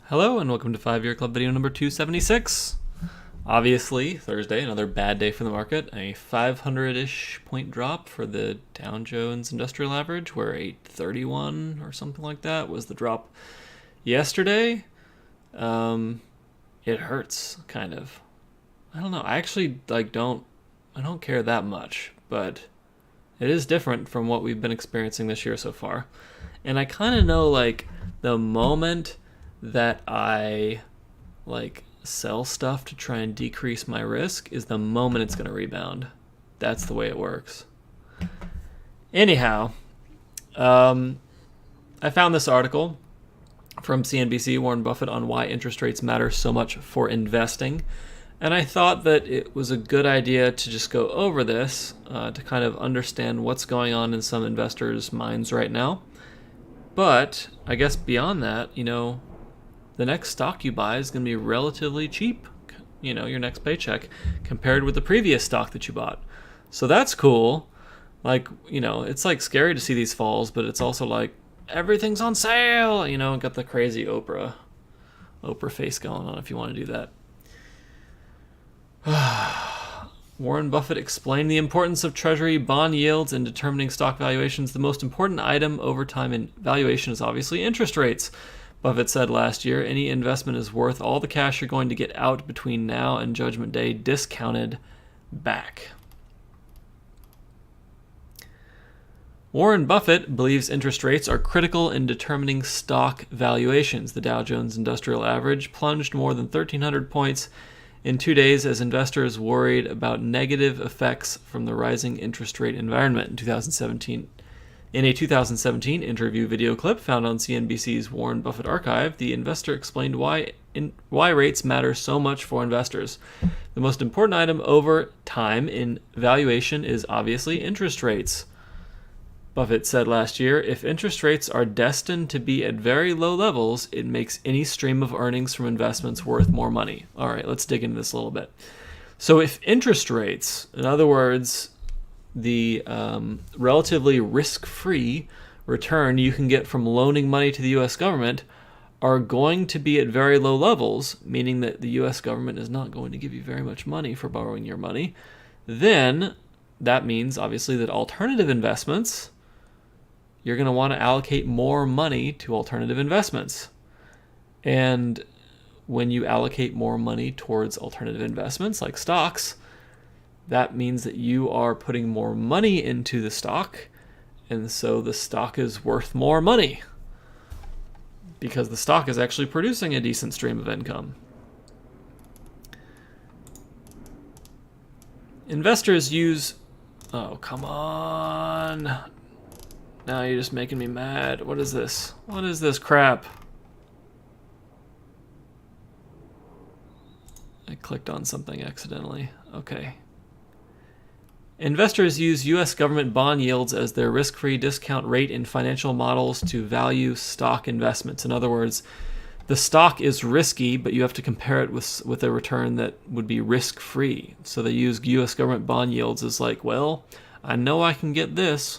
Hello and welcome to 5-Year Club video number 276. Obviously, Thursday, another bad day for the market. A 500-ish point drop for the Dow Jones Industrial Average, where 831 or something like that was the drop yesterday. It hurts, kind of. I don't know. I actually I don't care that much, but it is different from what we've been experiencing this year so far. And I kind of know the moment that I sell stuff to try and decrease my risk is the moment it's going to rebound. That's the way it works. Anyhow, I found this article from CNBC, Warren Buffett, on why interest rates matter so much for investing. And I thought that it was a good idea to just go over this to kind of understand what's going on in some investors' minds right now. But I guess beyond that, the next stock you buy is going to be relatively cheap, your next paycheck, compared with the previous stock that you bought. So that's cool. It's scary to see these falls, but it's also everything's on sale, got the crazy Oprah face going on if you want to do that. Warren Buffett explained the importance of Treasury bond yields in determining stock valuations. The most important item over time in valuation is obviously interest rates. Buffett said last year, any investment is worth all the cash you're going to get out between now and Judgment Day, discounted back. Warren Buffett believes interest rates are critical in determining stock valuations. The Dow Jones Industrial Average plunged more than 1,300 points in 2 days as investors worried about negative effects from the rising interest rate environment in 2017. In a 2017 interview video clip found on CNBC's Warren Buffett archive, the investor explained why rates matter so much for investors. The most important item over time in valuation is obviously interest rates. Buffett said last year, if interest rates are destined to be at very low levels, it makes any stream of earnings from investments worth more money. All right, let's dig into this a little bit. So if interest rates, in other words, the relatively risk-free return you can get from loaning money to the U.S. government are going to be at very low levels, meaning that the U.S. government is not going to give you very much money for borrowing your money, then that means, obviously, that alternative investments, you're going to want to allocate more money to alternative investments. And when you allocate more money towards alternative investments like stocks, that means that you are putting more money into the stock, and so the stock is worth more money because the stock is actually producing a decent stream of income. Investors use... Oh, come on. Now you're just making me mad. What is this? What is this crap? I clicked on something accidentally. Okay. Investors use U.S. government bond yields as their risk-free discount rate in financial models to value stock investments. In other words, the stock is risky, but you have to compare it with a return that would be risk-free. So they use U.S. government bond yields as well, I know I can get this,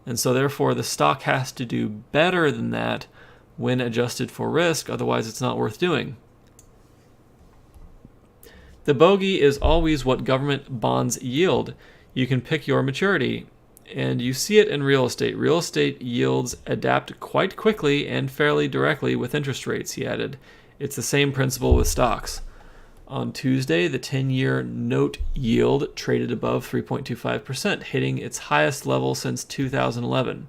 and so therefore the stock has to do better than that when adjusted for risk, otherwise it's not worth doing. The bogey is always what government bonds yield. You can pick your maturity, and you see it in real estate. Real estate yields adapt quite quickly and fairly directly with interest rates, he added. It's the same principle with stocks. On Tuesday, the 10-year note yield traded above 3.25%, hitting its highest level since 2011.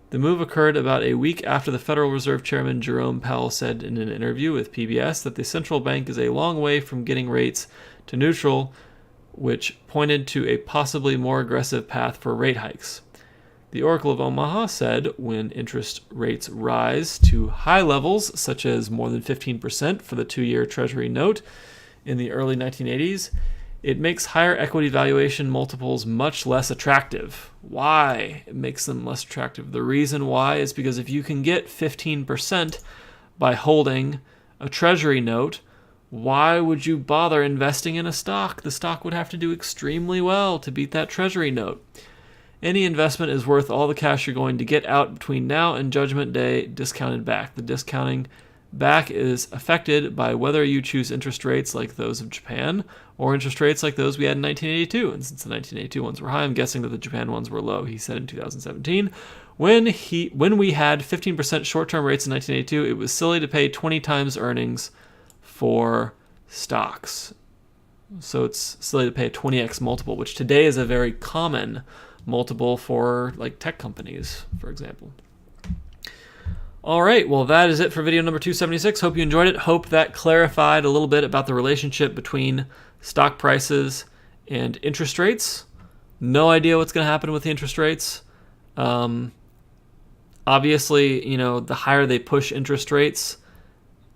The move occurred about a week after the Federal Reserve Chairman Jerome Powell said in an interview with PBS that the central bank is a long way from getting rates to neutral, which pointed to a possibly more aggressive path for rate hikes. The Oracle of Omaha said when interest rates rise to high levels, such as more than 15% for the 2-year Treasury note in the early 1980s, it makes higher equity valuation multiples much less attractive. Why? It makes them less attractive. The reason why is because if you can get 15% by holding a Treasury note, why would you bother investing in a stock? The stock would have to do extremely well to beat that Treasury note. Any investment is worth all the cash you're going to get out between now and Judgment Day, discounted back. The discounting back is affected by whether you choose interest rates like those of Japan or interest rates like those we had in 1982. And since the 1982 ones were high, I'm guessing that the Japan ones were low, he said in 2017. When we had 15% short-term rates in 1982, it was silly to pay 20 times earnings for stocks. So it's silly to pay a 20x multiple, which today is a very common multiple for like tech companies, for example. All right, well, that is it for video number 276. Hope you enjoyed it. Hope that clarified a little bit about the relationship between stock prices and interest rates. No idea what's going to happen with the interest rates. Obviously, the higher they push interest rates,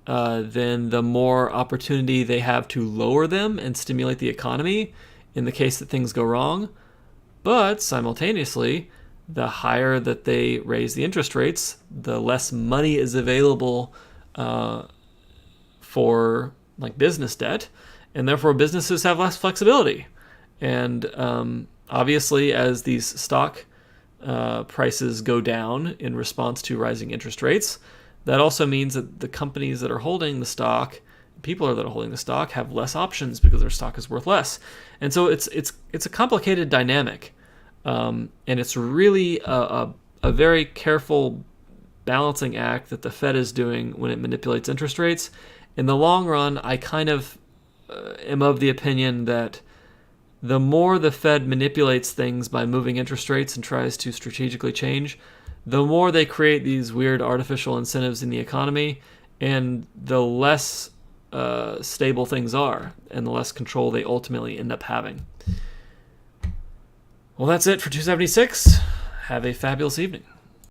then the more opportunity they have to lower them and stimulate the economy in the case that things go wrong. But simultaneously, the higher that they raise the interest rates, the less money is available for like business debt, and therefore businesses have less flexibility. And obviously, as these stock prices go down in response to rising interest rates, that also means that the companies that are holding the stock, people that are holding the stock, have less options because their stock is worth less. And so it's a complicated dynamic. And it's really a very careful balancing act that the Fed is doing when it manipulates interest rates. In the long run, I kind of am of the opinion that the more the Fed manipulates things by moving interest rates and tries to strategically change, the more they create these weird artificial incentives in the economy, and the less stable things are, and the less control they ultimately end up having. Well, that's it for 276. Have a fabulous evening.